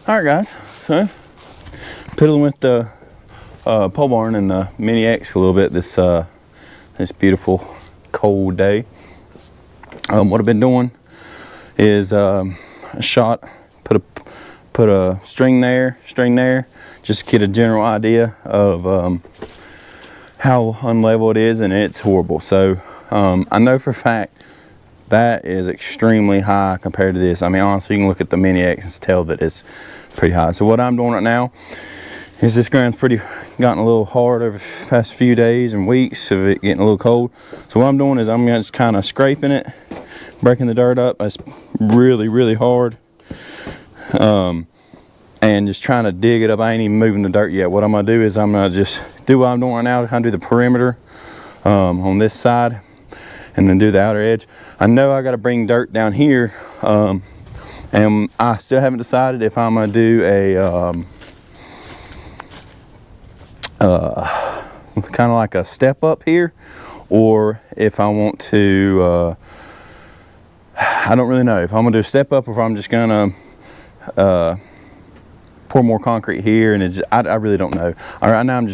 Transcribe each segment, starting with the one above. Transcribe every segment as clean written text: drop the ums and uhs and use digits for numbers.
All right, guys. So, piddling with the pole barn and the Mini X a little bit this this beautiful cold day. What I've been doing is a shot, put a string there, just to get a general idea of how unlevel it is, and it's horrible. So I know for a fact that is extremely high compared to this. I mean, honestly, you can look at the Mini X and tell that it's pretty high. So what I'm doing right now is this ground's gotten a little hard over the past few days and weeks of it getting a little cold. So what I'm doing is I'm just kind of scraping it, breaking the dirt up. It's really hard. And just trying to dig it up. I ain't even moving the dirt yet. What I'm gonna do is I'm gonna just do what I'm doing right now. I'm gonna do the perimeter on this side and then do the outer edge. I know I gotta bring dirt down here, and I still haven't decided if I'm gonna do a kind of like a step up here, or if I want to, I don't really know if I'm gonna do a step up or if I'm just gonna pour more concrete here. And it's just, I really don't know. Right now I'm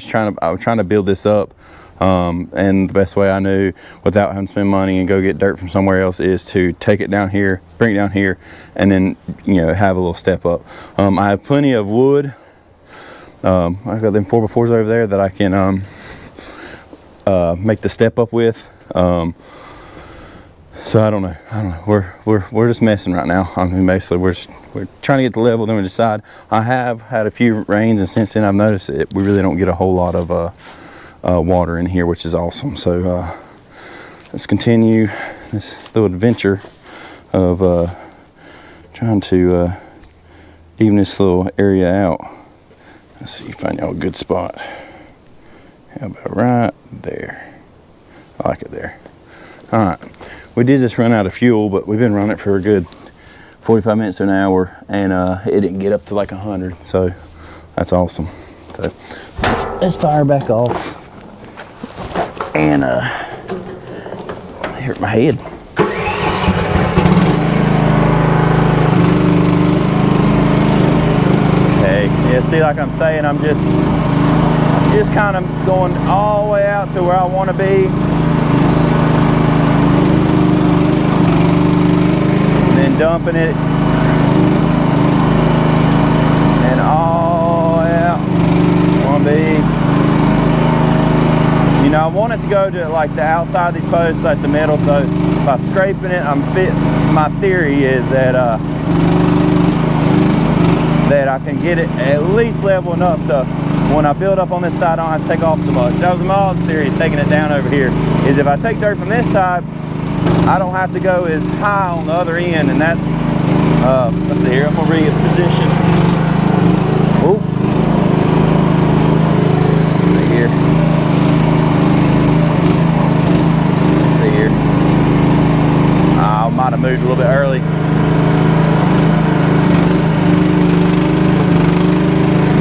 trying to build this up, and the best way I knew without having to spend money and go get dirt from somewhere else is to take it down here, bring it down here, and then, you know, have a little step up. I have plenty of wood. I've got them 4x4s over there that I can make the step up with. So I don't know. We're just messing right now. I mean, basically we're trying to get the level, then we decide. I have had a few rains, and since then I've noticed that we really don't get a whole lot of water in here, which is awesome. So let's continue this little adventure of trying to even this little area out. Let's see, find y'all a good spot. How about right there? I like it there. All right, we did just run out of fuel, but we've been running it for a good 45 minutes to an hour, and it didn't get up to like 100, so that's awesome. So let's fire back off, and I hurt my head. Okay, yeah, see, like I'm saying, I'm just kind of going all the way out to where I want to be. Dumping it and all out. Want to be, you know, I want it to go to like the outside of these posts, that's the middle. So by scraping it, my theory is that that I can get it at least level enough to, when I build up on this side, I don't have to take off so much. That was my other theory, taking it down over here, is if I take dirt from this side, I don't have to go as high on the other end, and that's, let's see here, I'm gonna re-get position. Oh, let's see here. Let's see here. I might have moved a little bit early.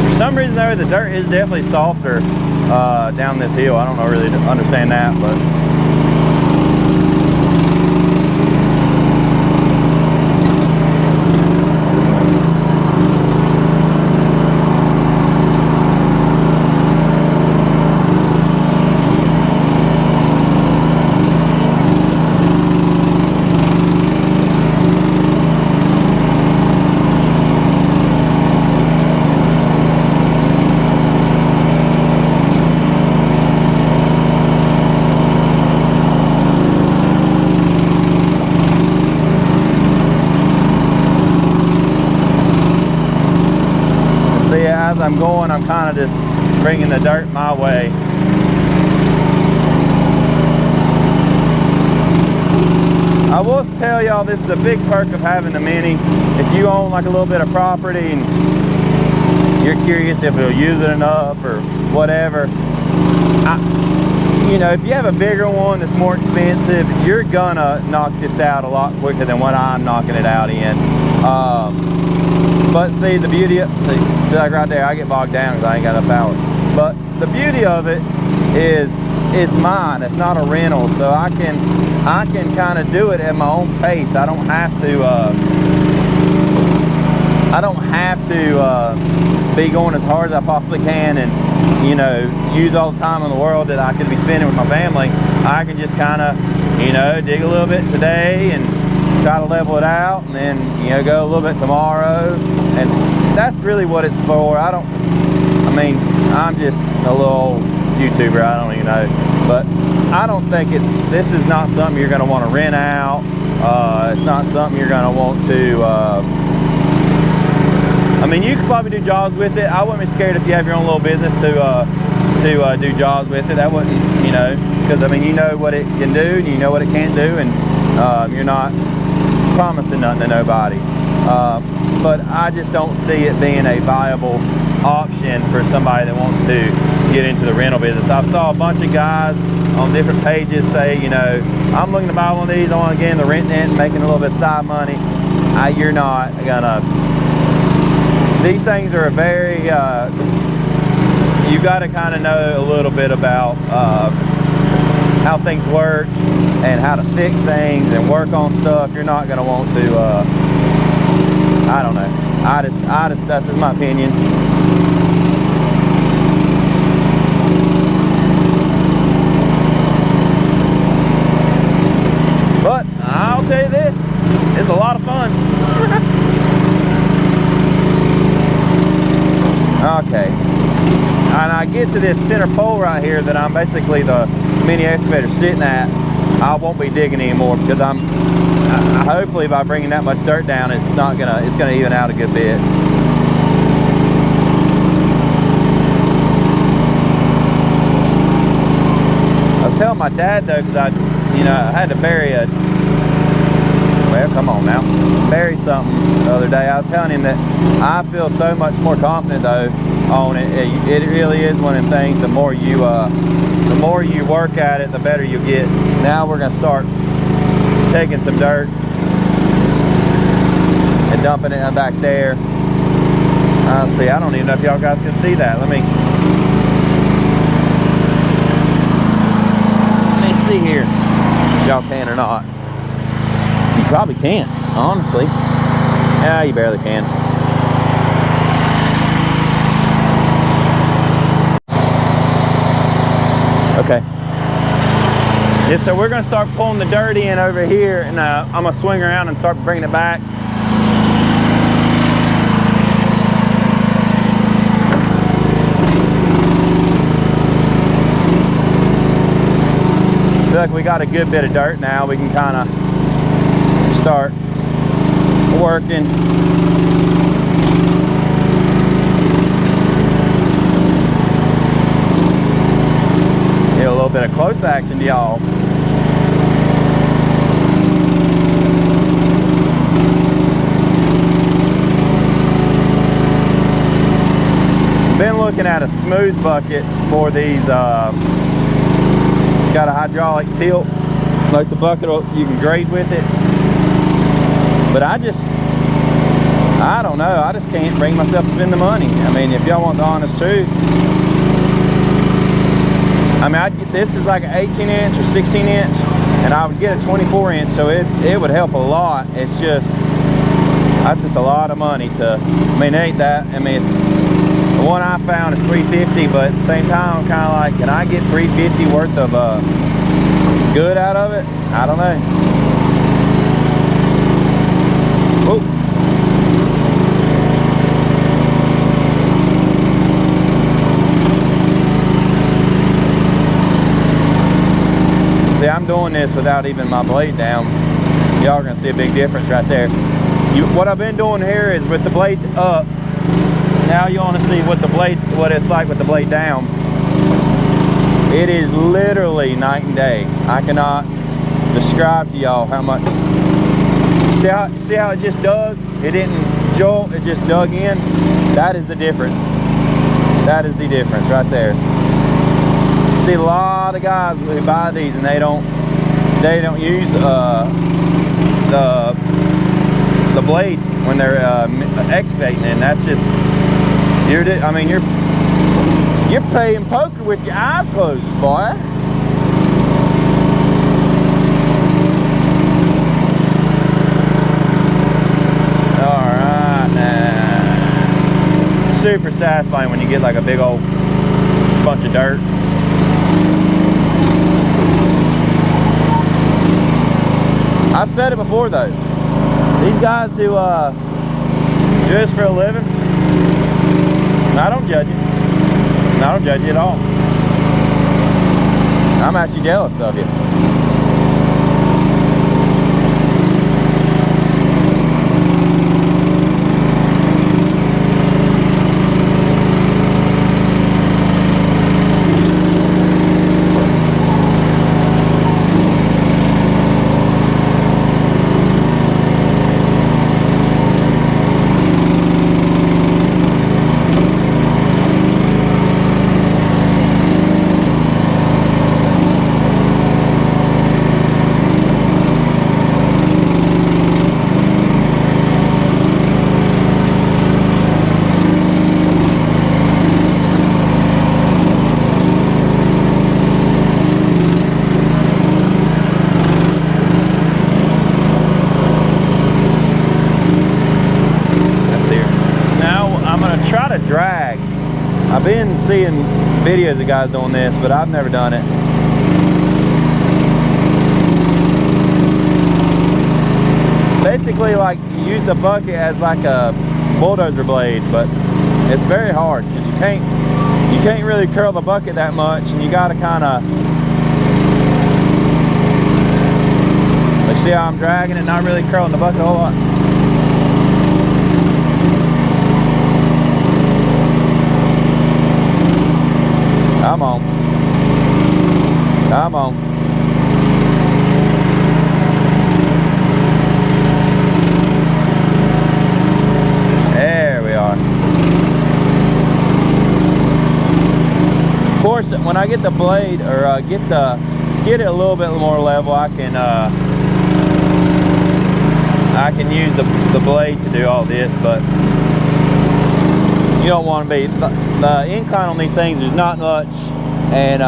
For some reason though, the dirt is definitely softer down this hill. I don't know, really understand that, but as I'm going, I'm kind of just bringing the dirt my way. I will tell y'all, this is a big perk of having the Mini. If you own like a little bit of property and you're curious if you'll use it enough or whatever, you know, if you have a bigger one that's more expensive, you're gonna knock this out a lot quicker than what I'm knocking it out in. But see, the beauty of, see like right there, I get bogged down because I ain't got enough power. But the beauty of it is it's mine. It's not a rental, so I can kind of do it at my own pace. I don't have to I don't have to be going as hard as I possibly can and, you know, use all the time in the world that I could be spending with my family. I can just kind of, you know, dig a little bit today and try to level it out, and then, you know, go a little bit tomorrow. And that's really what it's for. I mean, I'm just a little YouTuber, I don't even know. But I don't think this is not something you're going to want to rent out. It's not something you're going to want to, I mean, you could probably do jobs with it. I wouldn't be scared if you have your own little business to do jobs with it. That wouldn't, you know, because I mean, you know what it can do and you know what it can't do, and you're not promising nothing to nobody. But I just don't see it being a viable option for somebody that wants to get into the rental business. I saw a bunch of guys on different pages say, you know, I'm looking to buy one of these, I want to get into renting it and making a little bit of side money. You're not gonna. These things are a very, you got to kind of know a little bit about how things work and how to fix things and work on stuff. You're not going to want to, I don't know. I just, that's just my opinion. But I'll tell you this, it's a lot of fun. Okay, and I get to this center pole right here that I'm basically the mini excavator sitting at. I won't be digging anymore because hopefully by bringing that much dirt down, it's gonna even out a good bit. I was telling my dad though, because I had to bury well, come on now, bury something the other day. I was telling him that I feel so much more confident though on it. It really is one of them things. The more you work at it, the better you get. Now we're gonna start taking some dirt and dumping it back there. See, I don't even know if y'all guys can see that. Let me see here. If y'all can or not. You probably can't, honestly. Yeah, you barely can. Okay. Yeah, so we're gonna start pulling the dirt in over here, and I'm gonna swing around and start bringing it back. I feel like we got a good bit of dirt now. We can kind of start working. Get a little bit of close action to y'all. Been looking at a smooth bucket for these. Got a hydraulic tilt, like the bucket you can grade with it. But I don't know, I just can't bring myself to spend the money. I mean, if y'all want the honest truth, I mean, this is like an 18 inch or 16 inch, and I would get a 24 inch, so it would help a lot. It's just, that's just a lot of money to, I mean, it ain't that, I mean, the one I found is $350, but at the same time, I'm kind of like, can I get $350 worth of good out of it? I don't know. Oh. See, I'm doing this without even my blade down. Y'all are gonna see a big difference right there. What I've been doing here is with the blade up. Now you want to see what it's like with the blade down. It is literally night and day. I cannot describe to y'all how much. See how it just dug? It didn't jolt, it just dug in. That is the difference. That is the difference right there. See a lot of guys who buy these and they don't use the blade when they're excavating, and that's just, I mean, you're playing poker with your eyes closed, boy. All right now. super satisfying when you get like a big old bunch of dirt. I've said it before though, these guys who do this for a living, I don't judge you. I don't judge you at all. I'm actually jealous of you. Drag. I've been seeing videos of guys doing this, but I've never done it. Basically, like, you use the bucket as like a bulldozer blade, but it's very hard because you can't really curl the bucket that much, and you got to kind of, like, see how I'm dragging it, not really curling the bucket a whole lot. Come on. Come on. There we are. Of course, when I get the blade, or get it a little bit more level, I can use the blade to do all this, but you don't want to be, the incline on these things is not much, and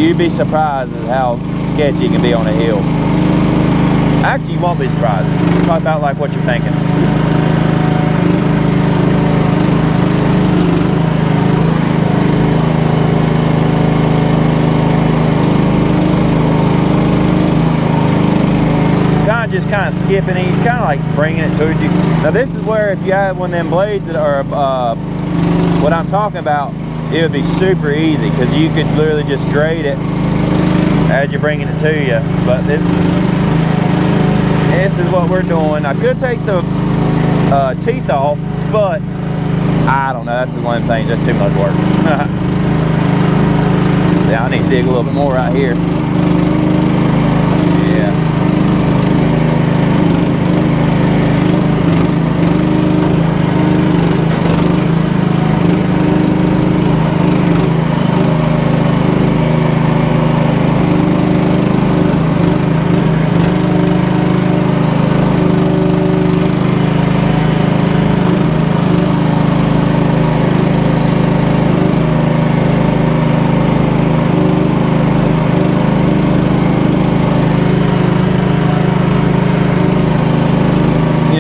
you'd be surprised at how sketchy it can be on a hill. Actually, you won't be surprised. It's probably about like what you're thinking. Just kind of skipping it, kind of like bringing it towards you. Now this is where if you had one of them blades that are what I'm talking about, it would be super easy because you could literally just grade it as you're bringing it to you. But this is what we're doing. I could take the teeth off, but I don't know, that's one of them things, that's too much work. See, I need to dig a little bit more right here.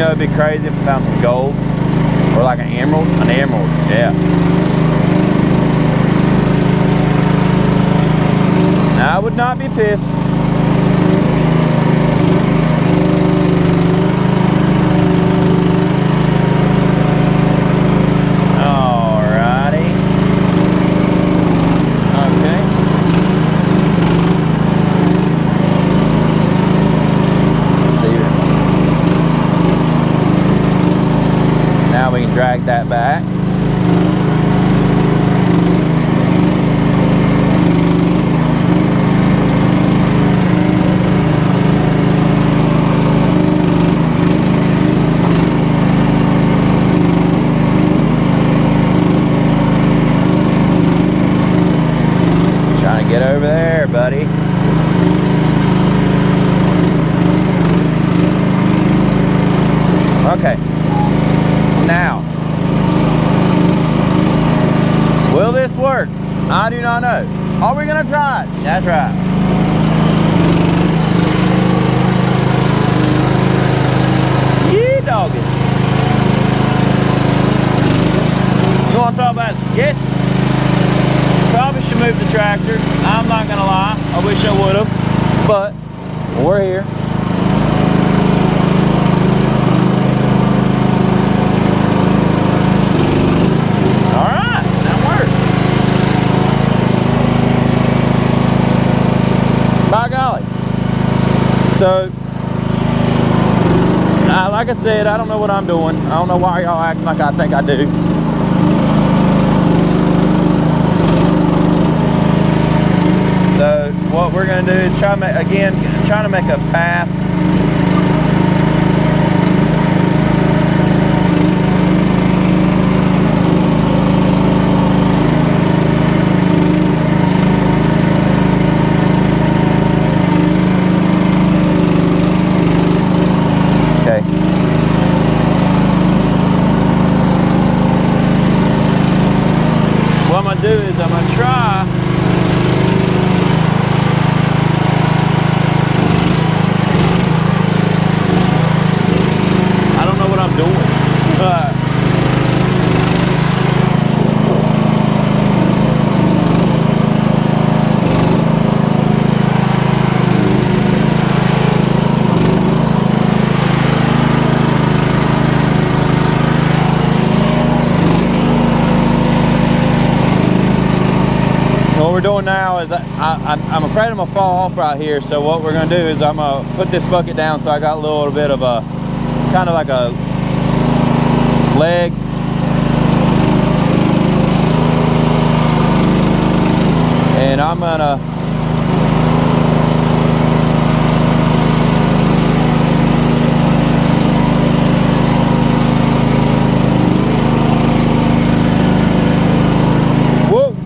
It'd be crazy if we found some gold or like an emerald. Yeah. I would not be pissed. Alrighty. Okay. Now we can drag that back. Trying to get over there, buddy. Okay. Now, will this work? I do not know. Are we gonna try it? That's right. Yeah, doggy. I'm talking about sketchy. Probably should move the tractor. I'm not gonna lie. I wish I would have, but we're here. All right, that works. By golly. So, like I said, I don't know what I'm doing. I don't know why y'all acting like I think I do. So what we're gonna do is trying to make a path. Okay. What I'm gonna do is I'm gonna try I'm doing. What we're doing now is I'm afraid I'm gonna fall off right here. So what we're gonna do is I'm gonna put this bucket down so I got a little bit of a kind of like a leg. And I'm gonna whoa.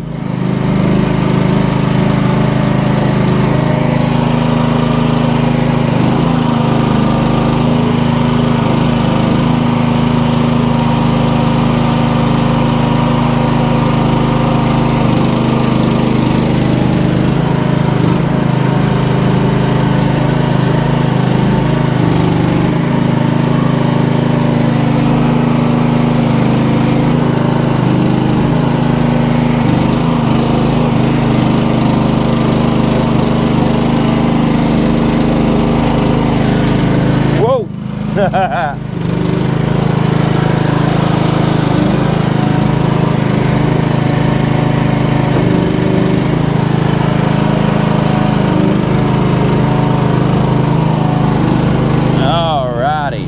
Alrighty.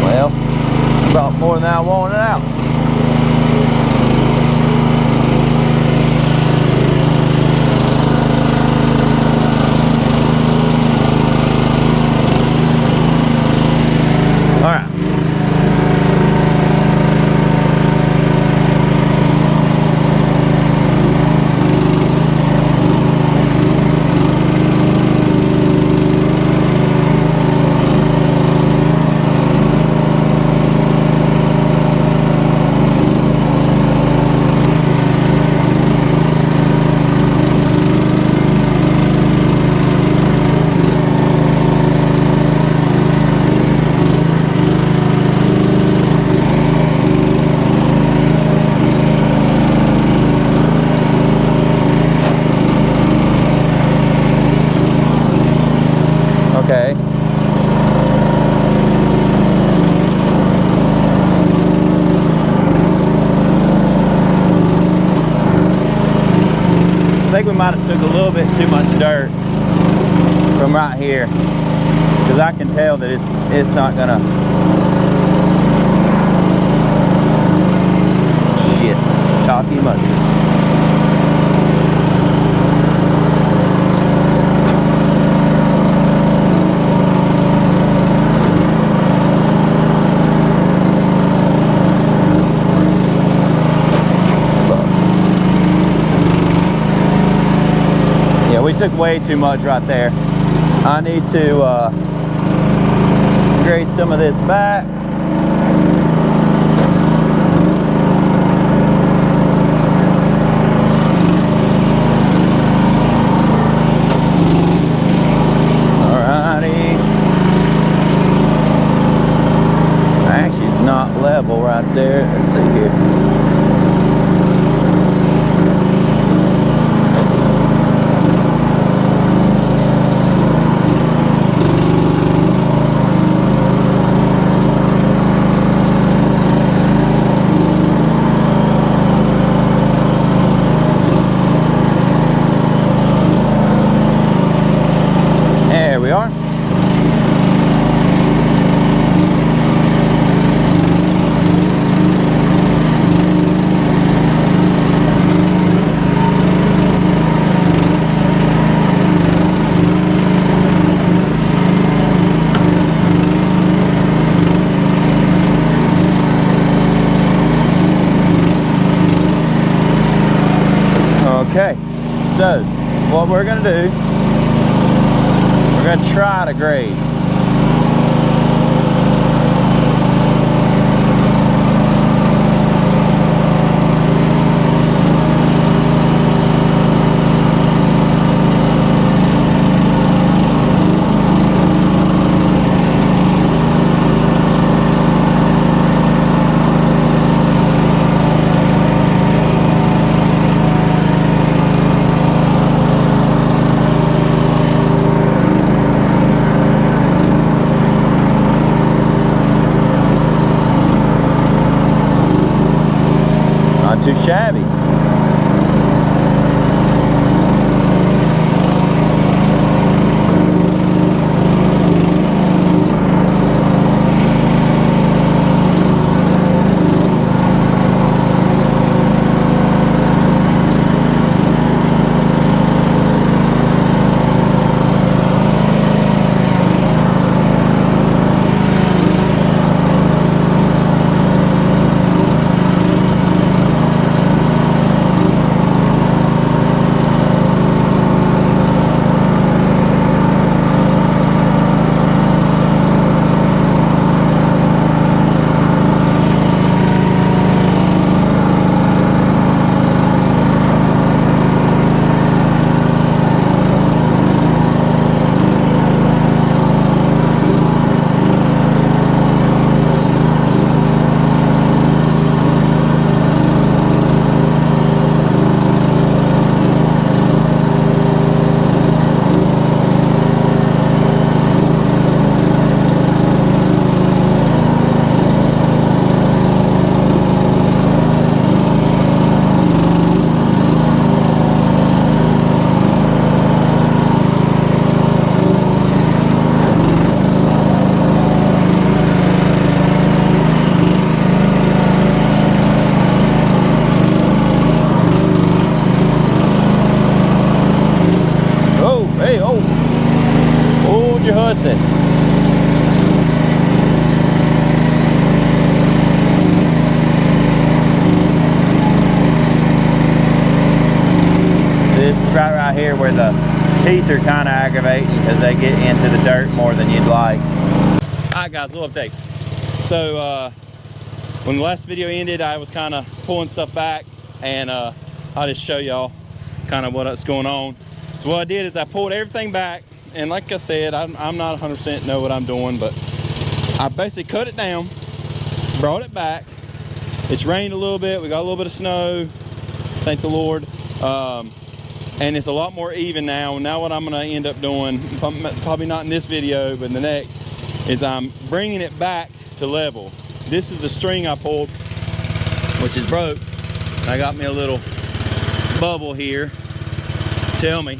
Well, brought more than I wanted out. Okay. I think we might have took a little bit too much dirt from right here, because I can tell that it's not gonna. Shit, chalky mustard. We took way too much right there. I need to grade some of this back. Okay, so what we're gonna do, we're gonna try to grade. Not too shabby. Hey, oh, hold your horses. So this is right here where the teeth are kind of aggravating because they get into the dirt more than you'd like. All right, guys, little update. So when the last video ended, I was kind of pulling stuff back, and I'll just show y'all kind of what's going on. So what I did is I pulled everything back, and like I said, I'm not 100% know what I'm doing, but I basically cut it down, brought it back. It's rained a little bit. We got a little bit of snow, thank the Lord. And it's a lot more even now. Now what I'm gonna end up doing, probably not in this video, but in the next, is I'm bringing it back to level. This is the string I pulled, which is broke. I got me a little bubble here, tell me.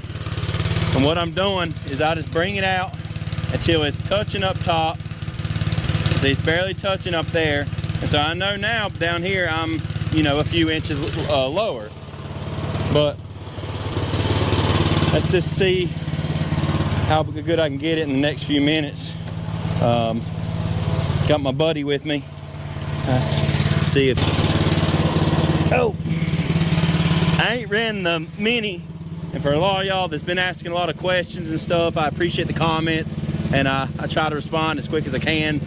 And what I'm doing is I just bring it out until it's touching up top. See, it's barely touching up there. And so I know now down here I'm, you know, a few inches lower. But let's just see how good I can get it in the next few minutes. Got my buddy with me. See if, oh, I ain't ran the Mini. And for a lot of y'all that's been asking a lot of questions and stuff, I appreciate the comments, and I try to respond as quick as I can.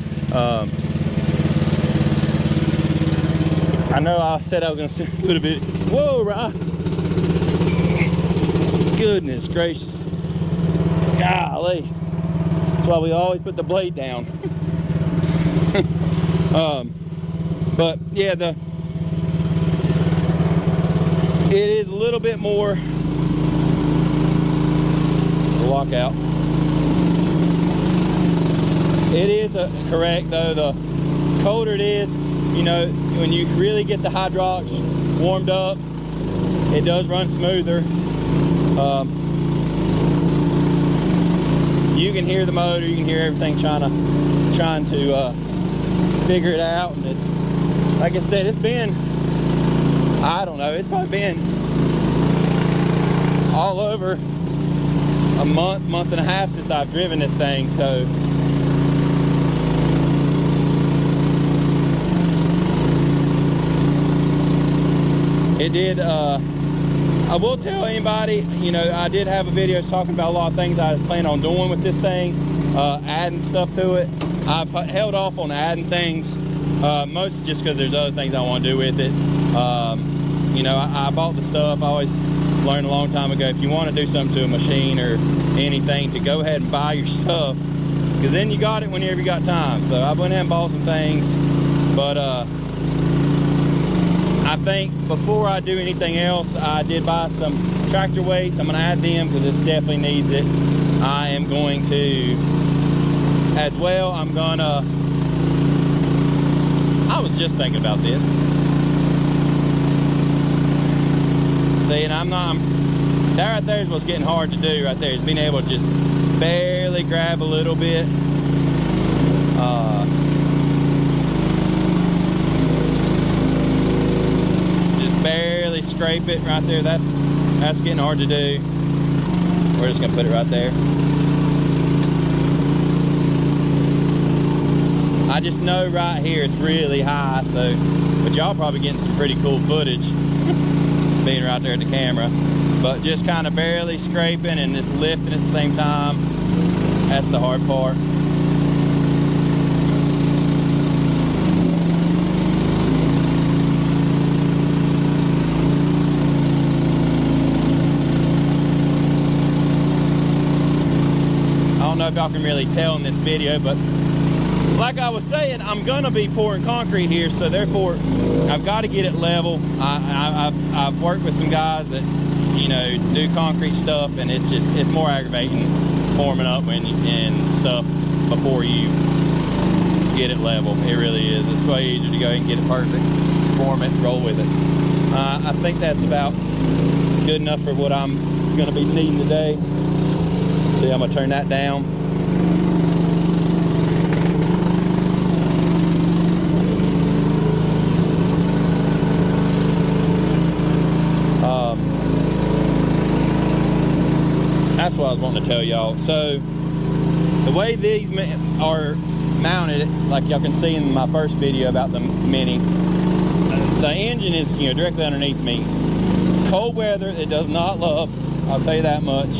I know I said I was gonna put a bit, whoa, right? Goodness gracious. Golly. That's why we always put the blade down. But yeah, it is a little bit more lockout. It is correct though. The colder it is, you know, when you really get the hydraulics warmed up, it does run smoother. You can hear the motor, you can hear everything trying to figure it out, and it's like I said, it's been, I don't know, it's probably been all over a month and a half since I've driven this thing. So it did I will tell anybody, you know, I did have a video talking about a lot of things I plan on doing with this thing, adding stuff to it. I've held off on adding things, mostly just because there's other things I want to do with it. You know, I bought the stuff. I always learned a long time ago, if you want to do something to a machine or anything, to go ahead and buy your stuff, because then you got it whenever you got time. So I went ahead and bought some things, but I think before I do anything else, I did buy some tractor weights. I'm going to add them because this definitely needs it. I am going to, as well, I was just thinking about this. See, and that right there is what's getting hard to do right there, is being able to just barely grab a little bit. Just barely scrape it right there. That's getting hard to do. We're just gonna put it right there. I just know right here it's really high, so, but y'all probably getting some pretty cool footage being right there at the camera. But just kind of barely scraping and just lifting at the same time. That's the hard part. I don't know if y'all can really tell in this video, but like I was saying, I'm gonna be pouring concrete here, so therefore I've got to get it level. I've worked with some guys that, you know, do concrete stuff, and it's more aggravating forming up and stuff before you get it level. It really is. It's way easier to go ahead and get it perfect, form it, roll with it. I think that's about good enough for what I'm gonna be needing today. See, I'm gonna turn that down. That's what I was wanting to tell y'all. So the way these are mounted, like y'all can see in my first video about the Mini, the engine is, you know, directly underneath me. Cold weather, it does not love, I'll tell you that much.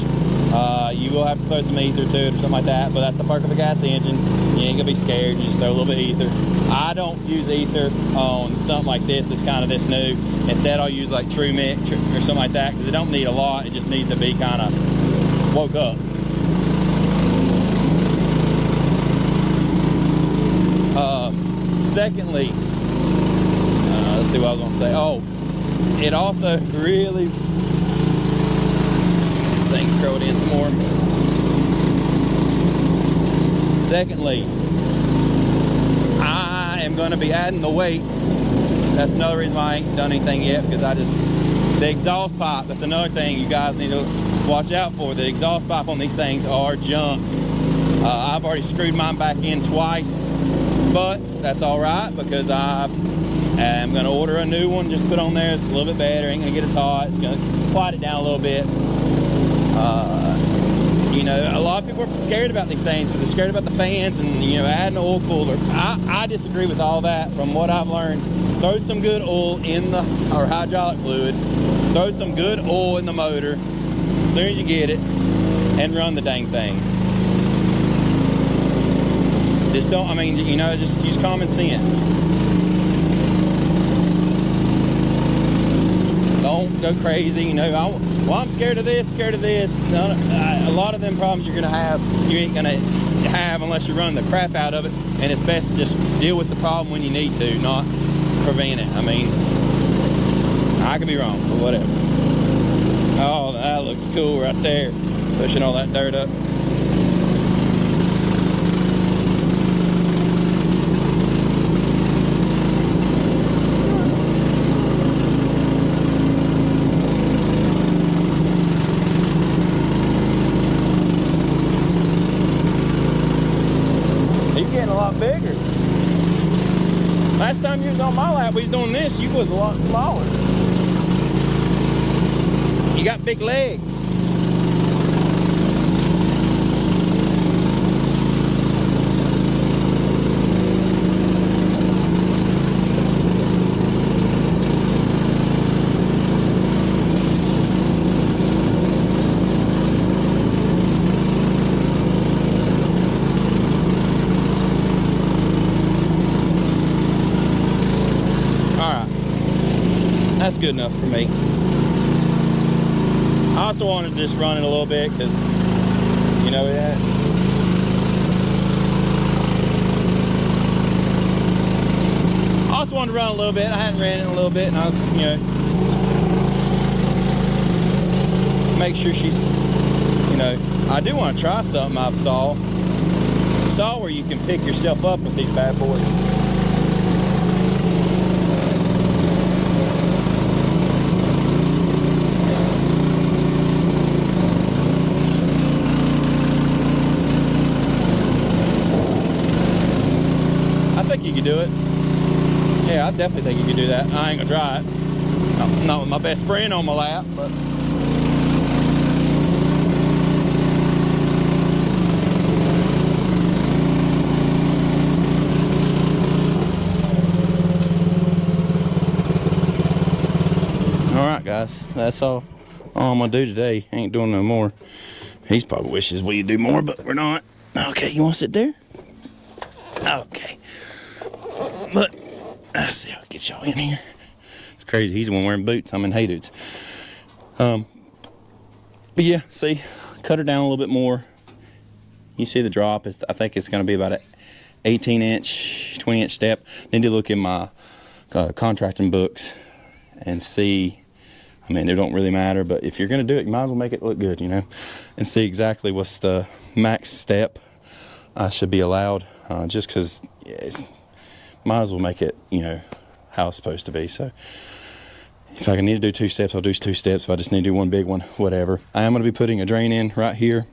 You will have to throw some ether to it or something like that, but that's the perk of a gas engine. You ain't gonna be scared, you just throw a little bit of ether. I don't use ether on something like this. It's kind of this new. Instead I'll use like True Mix or something like that, because it don't need a lot. It just needs to be kind of woke up. Secondly, let's see what I was gonna say. Oh, it also really, this thing, throw it in some more. Secondly, I am gonna be adding the weights. That's another reason why I ain't done anything yet, because the exhaust pipe, that's another thing you guys need to watch out for. The exhaust pipe on these things are junk. I've already screwed mine back in twice, but that's all right, because I am going to order a new one, just put on there. It's a little bit better, ain't going to get as hot. It's going to quiet it down a little bit. You know, a lot of people are scared about these things, so they're scared about the fans and, you know, adding an oil cooler. I disagree with all that. From what I've learned, throw some good oil in or hydraulic fluid, throw some good oil in the motor as soon as you get it, and run the dang thing. Just don't, I mean, you know, just use common sense. Don't go crazy, you know. Well, I'm scared of this, scared of this. A lot of them problems you're gonna have, you ain't gonna have unless you run the crap out of it. And it's best to just deal with the problem when you need to, not prevent it. I mean, I could be wrong, but whatever. Oh, that looks cool right there. Pushing all that dirt up. Getting a lot bigger. Last time you was on my lap, we was doing this, you was a lot smaller. You got big legs. good enough for me. I also wanted to just run it a little bit because, you know, I also wanted to run a little bit. I hadn't ran it in a little bit, and I was, you know, make sure she's, you know, I do want to try something I've saw where you can pick yourself up with these bad boys. I think you could do it. Yeah, I definitely think you could do that. I ain't gonna try it. Not with my best friend on my lap, but. Alright guys, that's all I'm gonna do today. Ain't doing no more. He's probably wishes we do more, but we're not. Okay, you wanna sit there? Okay. But let's see, I'll get y'all in here. It's crazy, he's the one wearing boots. I'm in hey dudes. But yeah, see, cut her down a little bit more. You see the drop, I think it's gonna be about an 18-inch, 20-inch step. Need to look in my contracting books and see. I mean, it don't really matter, but if you're going to do it, you might as well make it look good, you know, and see exactly what's the max step I should be allowed, just because might as well make it, you know, how it's supposed to be. So if I need to do 2 steps, I'll do 2 steps. If I just need to do one big one, whatever. I am going to be putting a drain in right here,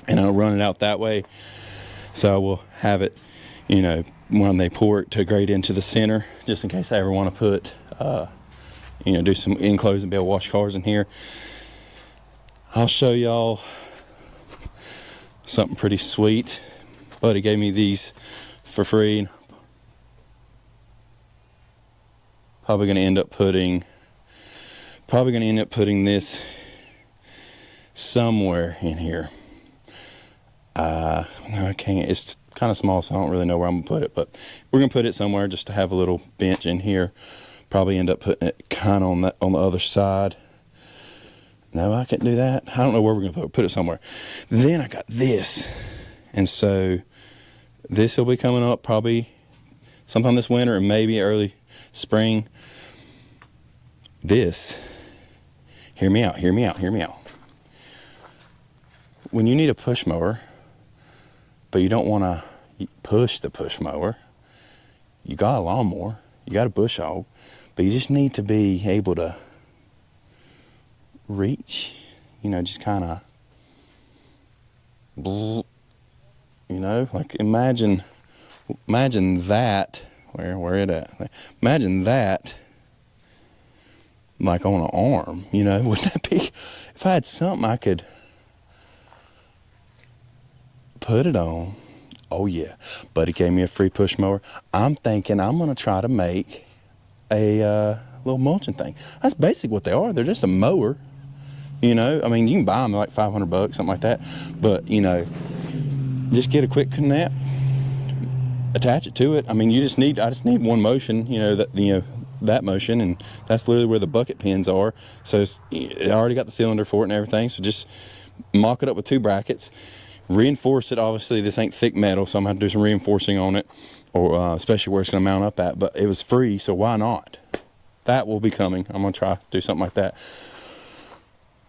and I'll run it out that way. So I will have it, you know, when they pour it to grade into the center, just in case I ever want to put, you know, do some enclosed and be able to wash cars in here. I'll show y'all something pretty sweet. Buddy gave me these for free. Probably gonna end up putting this somewhere in here. No, I can't. It's kind of small, so I don't really know where I'm gonna put it, but we're gonna put it somewhere just to have a little bench in here. Probably end up putting it kind of on the other side. No, I can't do that. I don't know where we're gonna put it somewhere. Then I got this, and so this will be coming up probably sometime this winter and maybe early spring. This, hear me out. When you need a push mower, but you don't want to push the push mower, you got a lawnmower, you got a bush hog, but you just need to be able to reach, you know, just kind of, you know, like imagine that, where it at? Imagine that, like on an arm, you know, wouldn't that be, if I had something I could put it on. Oh yeah, buddy gave me a free push mower. I'm thinking I'm gonna try to make a little mulching thing. That's basically what they are. They're just a mower, you know. I mean, you can buy them like $500, something like that. But you know, just get a quick connect, attach it to it. I mean, I just need one motion, you know, that motion, and that's literally where the bucket pins are. So I already got the cylinder for it and everything. So just mock it up with 2 brackets. Reinforce it. Obviously this ain't thick metal, so I'm gonna have to do some reinforcing on it, or especially where it's gonna mount up at, but it was free, so why not? That will be coming. I'm gonna try to do something like that.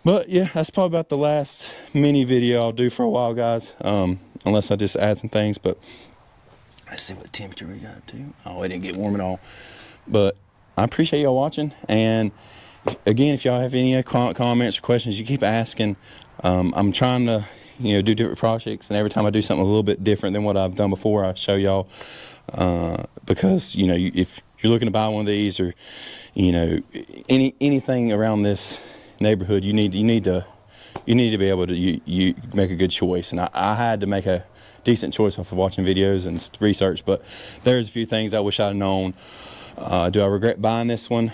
But yeah, that's probably about the last mini video I'll do for a while, guys, unless I just add some things. But let's see what temperature we got to. Oh, it didn't get warm at all. But I appreciate y'all watching, and again, if y'all have any comments or questions, you keep asking. I'm trying to, you know, do different projects, and every time I do something a little bit different than what I've done before, I show y'all, because, you know, if you're looking to buy one of these, or, you know, anything around this neighborhood, you need to be able to you make a good choice. And I had to make a decent choice off of watching videos and research, but there's a few things I wish I'd known. Do I regret buying this one?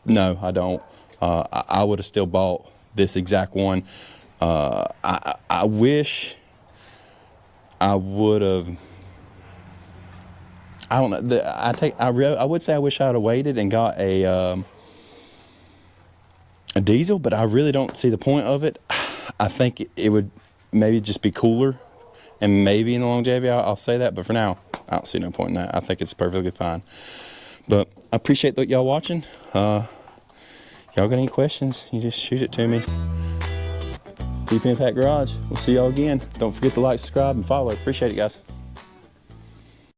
No, I don't. I would have still bought this exact one. I wish I would have. I don't know. I would say I wish I would have waited and got a diesel, but I really don't see the point of it. I think it would maybe just be cooler, and maybe in the longevity I'll say that, but for now I don't see no point in that. I think it's perfectly fine. But I appreciate y'all watching. Y'all got any questions, you just shoot it to me. Deep Impact Garage. We'll see y'all again. Don't forget to like, subscribe, and follow. Appreciate it, guys.